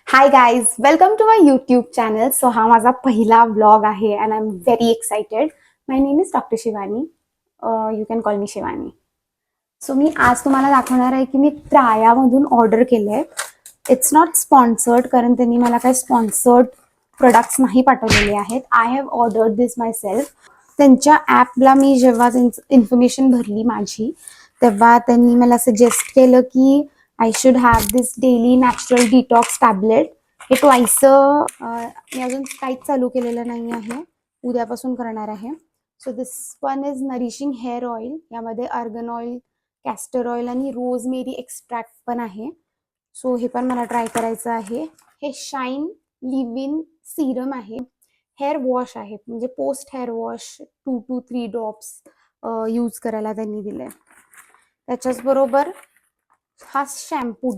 High guys, welcome to my YouTube channel. So हा माझा पहिला व्लॉग आहे and I am very excited. My name is doctor Shivani. You can call me Shivani. So मी आज तुम्हाला दाखवणार आहे की मी त्रायामधून ऑर्डर केलंय. इट्स नॉट स्पॉन्सर्ड, कारण त्यांनी मला काही स्पॉन्सर्ड प्रोडक्ट्स नाही पाठवलेले आहेत. I have ordered this myself. त्यांच्या ॲपला मी जेव्हा इन्फॉर्मेशन भरली माझी, तेव्हा त्यांनी मला सजेस्ट केलं की I should have this daily natural detox tablet. हे ट्वाईस मी अजून काहीच चालू केलेलं नाही आहे, उद्यापासून करणार आहे. So this one is nourishing hair oil. यामध्ये आर्गन ऑइल, कॅस्टर ऑइल आणि रोजमेरी एक्स्ट्रॅक्ट पण आहे. सो हे पण मला ट्राय करायचं आहे. हे शाईन लिव्ह इन सिरम आहे. हेअर वॉश आहे, म्हणजे post hair wash 2 to 3 drops use करायला त्यांनी दिले. त्याच्याच बरोबर हा शॅम्पू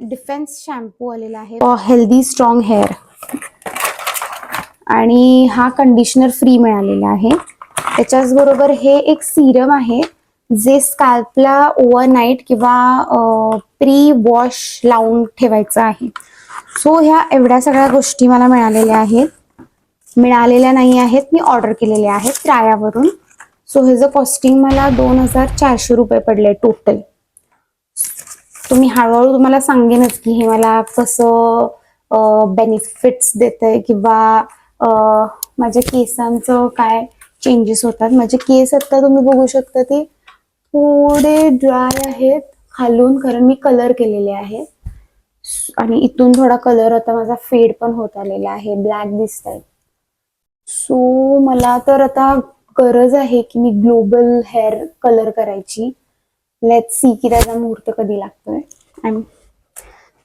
डिफेन्स शॅम्पू आलेला आहे, हेल्दी स्ट्रॉंग हेअर. आणि हा कंडिशनर फ्री मिळालेला आहे. त्याच्याच बरोबर हे एक सिरम आहे जे स्कॅल्पला ओव्हरनाईट किंवा प्री वॉश लावून ठेवायचं आहे. सो ह्या एवढ्या सगळ्या गोष्टी मला मिळालेल्या नाही आहेत. मी ऑर्डर केलेल्या आहेत त्रायावरून. सो ह्याचं कॉस्टिंग मला 2400 रुपये पडले टोटल. तुम्ही हळूहळू तुम्हाला सांगेनच की हे मला कसं बेनिफिट्स देतंय किंवा माझ्या केसांचं काय चेंजेस होतात. माझे केस आता तुम्ही बघू शकता ते थोडे ड्राय आहेत खालून, कारण मी कलर केलेले आहे. आणि इथून थोडा कलर आता माझा फेड पण होत आलेला आहे, ब्लॅक दिसत आहे. सो मला तर आता गरज आहे की मी ग्लोबल हेअर कलर करायची. लेट्स सी की त्याचा मुहूर्त कधी लागतोय.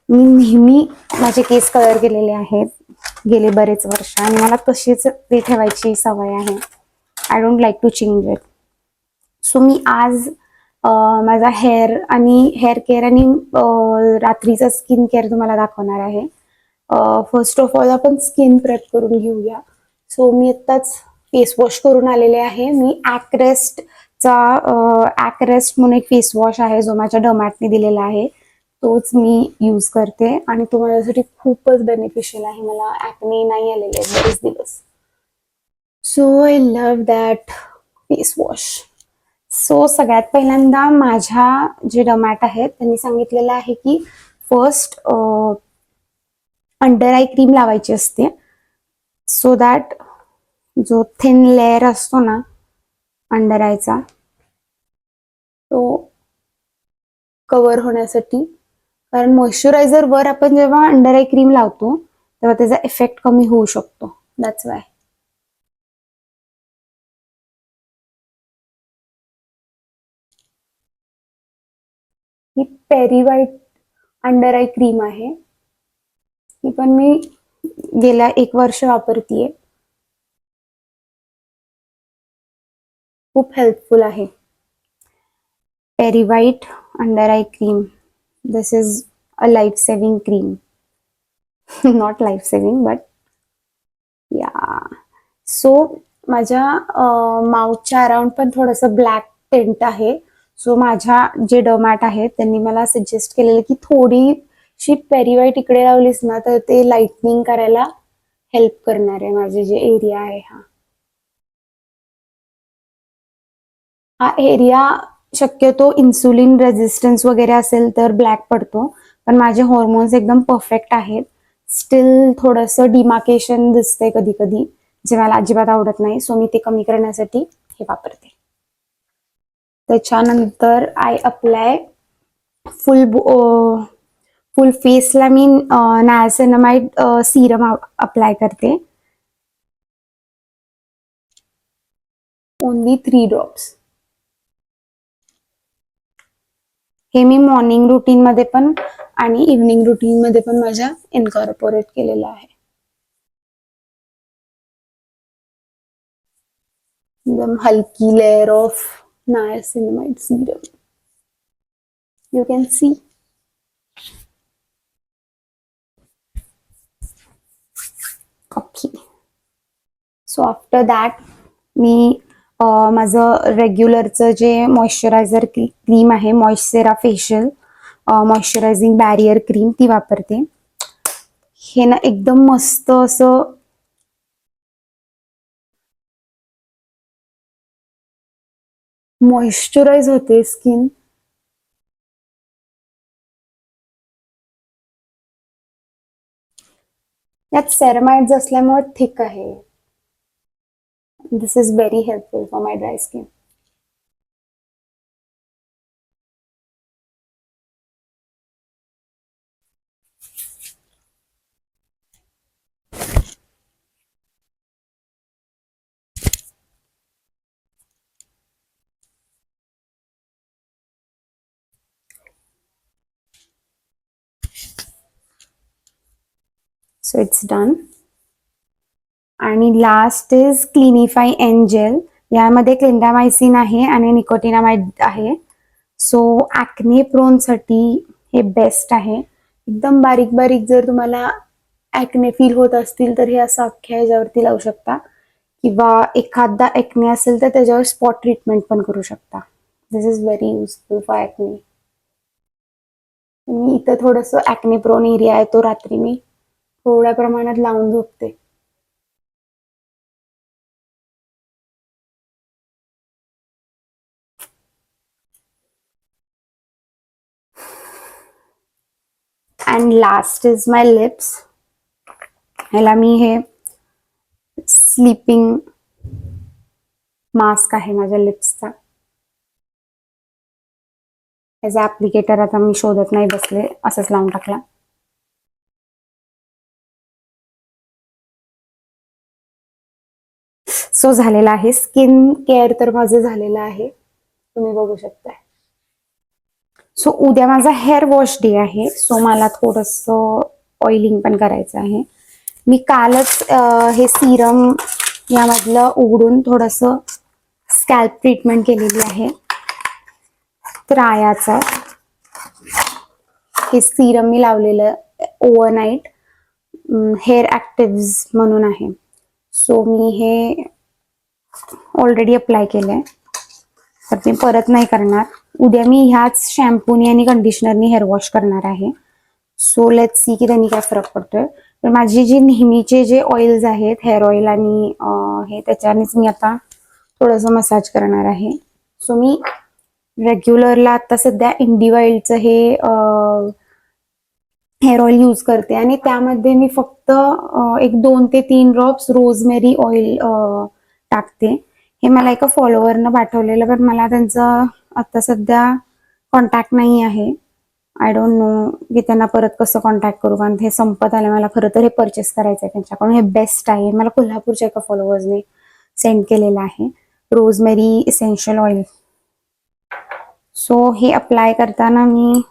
मी नेहमी माझे केस कलर केलेले आहेत गेले बरेच वर्ष, आणि मला तशीच ते ठेवायची सवय आहे. I don't like to change it. So मी आज माझा हेअर केअर आणि रात्रीचा स्किन केअर तुम्हाला दाखवणार आहे. फर्स्ट ऑफ ऑल आपण स्किन प्रेप करून घेऊया. सो मी आत्ताच फेस वॉश करून आलेले आहे. मी ॲक्रेस्ट म्हणून एक फेस वॉश आहे जो माझ्या डमॅटने दिलेला आहे, तोच मी यूज करते आणि तो माझ्यासाठी खूपच बेनिफिशियल आहे. मला ॲक्ने नाही आलेले बरेच दिवस. So I love that face wash. So सगळ्यात पहिल्यांदा माझ्या जे डमॅट आहेत त्यांनी सांगितलेलं आहे की फर्स्ट अंडर आय क्रीम लावायची असते, सो दॅट जो थिन लेअर असतो ना अंडर आयचा तो कव्हर होण्यासाठी. कारण मॉइश्चरायझर वर आपण जेव्हा अंडर आय क्रीम लावतो तेव्हा त्याचा इफेक्ट कमी होऊ शकतो. That's why. ही Peri white under eye cream आहे. ही पण मी गेल्या 1 वर्ष वापरतीये. खूप हेल्पफुल आहे. Peri white under eye cream. This is a life saving cream. Not life saving but yeah. So माझ्या माउथच्या अराउंड पण थोडंसं ब्लॅक टेंट आहे. सो माझ्या जे डमॅट आहेत त्यांनी मला सजेस्ट केलेलं की थोडीशी पेरी व्हाईट इकडे लावलीस ना तर ते लाईटनिंग करायला हेल्प करणार आहे माझे जे एरिया आहे. हा एरिया शक्यतो इन्सुलिन रेझिस्टन्स वगैरे असेल तर ब्लॅक पडतो, पण माझे हॉर्मोन्स एकदम परफेक्ट आहेत. स्टील थोडंसं डिमार्केशन दिसतंय कधी कधी, जे मला अजिबात आवडत नाही. सो मी ते कमी करण्यासाठी हे वापरते. त्याच्यानंतर आय अप्लाय फुल फुल फेसला मी नायसिनामाइड सिरम अप्लाय करते. Only 3 drops. हे मी मॉर्निंग रुटीन मध्ये पण आणि इव्हनिंग रुटीन मध्ये पण माझ्या इनकॉर्पोरेट केलेलं आहे. एकदम हलकी layer of niacinamide serum. You can see. Okay. So after that मी माझं रेग्युलरचं जे मॉइश्चरायझर क्रीम आहे, moisture facial moisturizing barrier cream, ती वापरते. हे ना एकदम मस्त असं मॉइश्चराइज होते स्किन. यात सेरामाइड्स असल्यामुळे थिक आहे. This is very helpful for my dry skin. So it's done. आणि last is Clinify N gel. यामध्ये क्लिंडामायसिन आहे आणि निकोटिनामाइड आहे. सो ॲक्ने प्रोन साठी हे बेस्ट आहे. एकदम बारीक बारीक जर तुम्हाला ॲक्ने फील होत असतील तर हे असं अख्ख्या ह्याच्यावरती लावू शकता, किंवा एखादा ॲक्ने असेल तर त्याच्यावर स्पॉट ट्रीटमेंट पण करू शकता. This is very useful for acne. मी इथं थोडंसं ॲक्ने प्रोन एरिया आहे, तो रात्री मी थोड्या प्रमाणात लावून झोपते. And last is my lips. ह्याला मी हे स्लीपिंग मास्क आहे माझ्या लिप्सचा. त्याचा ऍप्लिकेटर आता मी शोधत नाही बसले, असंच लावून टाकला. सो झालेला आहे. स्किन केअर तर माझं झालेलं आहे, तुम्ही बघू शकताय. सो उद्या माझा हेअर वॉश डे आहे. सो मला थोडंसं ऑइलिंग पण करायचं आहे. मी कालच हे सिरम यामधलं उघडून थोडंसं स्कॅल्प ट्रीटमेंट केलेली आहे. त्रायाचं हे सिरम मी लावलेलं ओव्हरनाईट. हेअर ॲक्टिव्ज म्हणून आहे. सो मी हे ऑलरेडी अप्लाय केलंय, तर मी परत नाही करणार. उद्या मी ह्याच शॅम्पूनी आणि कंडिशनरनी हेअर वॉश करणार आहे. सो लेट्स सी की त्यांनी काय फरक पडतोय. तर माझी जी नेहमीचे जे ऑइल्स आहेत, हेअर ऑइल आणि हे, त्याच्यानेच मी आता थोडंसं मसाज करणार आहे. सो मी रेग्युलरला आता सध्या इंडिवाईलचं हे हेअर ऑइल यूज करते, आणि त्यामध्ये मी फक्त एक 2 ते 3 ड्रॉप्स रोजमेरी ऑइल टाकते. हे मला एका फॉलोअरनं पाठवलेलं, पण मला त्यांचं आता सध्या कॉन्टॅक्ट नाही आहे. आय डोंट नो की त्यांना परत कसं कॉन्टॅक्ट करू, कारण हे संपत आलं. मला खरं तर हे परचेस करायचं आहे त्यांच्याकडून. हे बेस्ट आहे. मला कोल्हापूरच्या एका फॉलोअर्सने सेंड केलेलं आहे, रोजमेरी इसेन्शियल ऑइल. सो हे अप्लाय करताना मी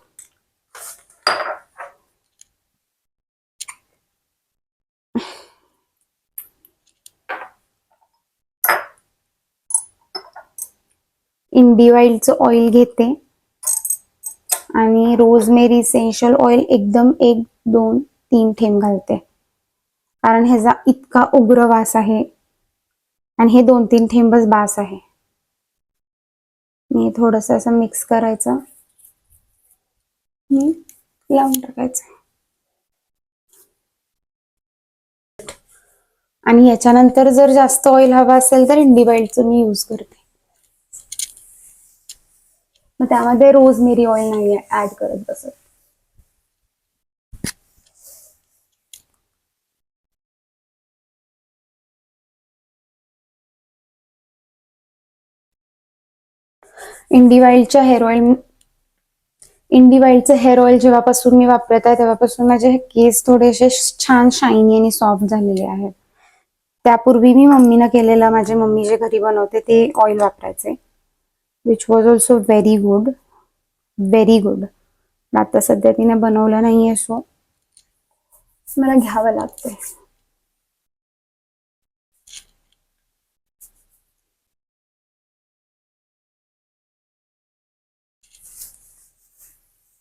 इंडिवाईलचं ऑइल घेते आणि रोजमेरी इसेन्शियल ऑइल एकदम 1, 2, 3 थेंब घालते, कारण ह्याचा इतका उग्र वास आहे, आणि हे 2-3 थेंबच बास आहे. मी थोडंसं असं मिक्स करायचं, मी लावून टाकायचं. आणि याच्यानंतर जर जास्त ऑइल हवा असेल तर इंडिवाईलचं मी यूज करते. मग त्यामध्ये रोजमेरी ऑइल नाही ऍड करत बसत. इंडिवाईलचं हेअर ऑइल जेव्हापासून मी वापरत आहे तेव्हापासून माझे केस थोडेसे छान शायनी आणि सॉफ्ट झालेले आहेत. त्यापूर्वी मी मम्मीनं केलेलं, माझी मम्मी जे घरी बनवते ते ऑइल वापरायचे, which was also very good, very good. आता सध्या तिने बनवलं नाहीये, सो मला घ्यावं लागतंय.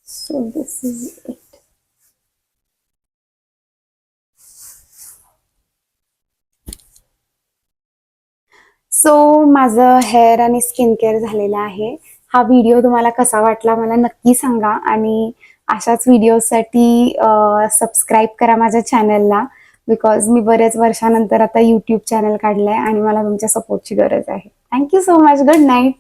So this is it. So माझं हेअर आणि स्किन केअर झालेलं आहे. हा व्हिडिओ तुम्हाला कसा वाटला मला नक्की सांगा, आणि अशाच व्हिडिओसाठी सबस्क्राईब करा माझ्या चॅनलला, बिकॉज मी बरेच वर्षानंतर आता यूट्यूब चॅनल काढलंय आणि मला तुमच्या सपोर्टची गरज आहे. Thank you so much. Good night.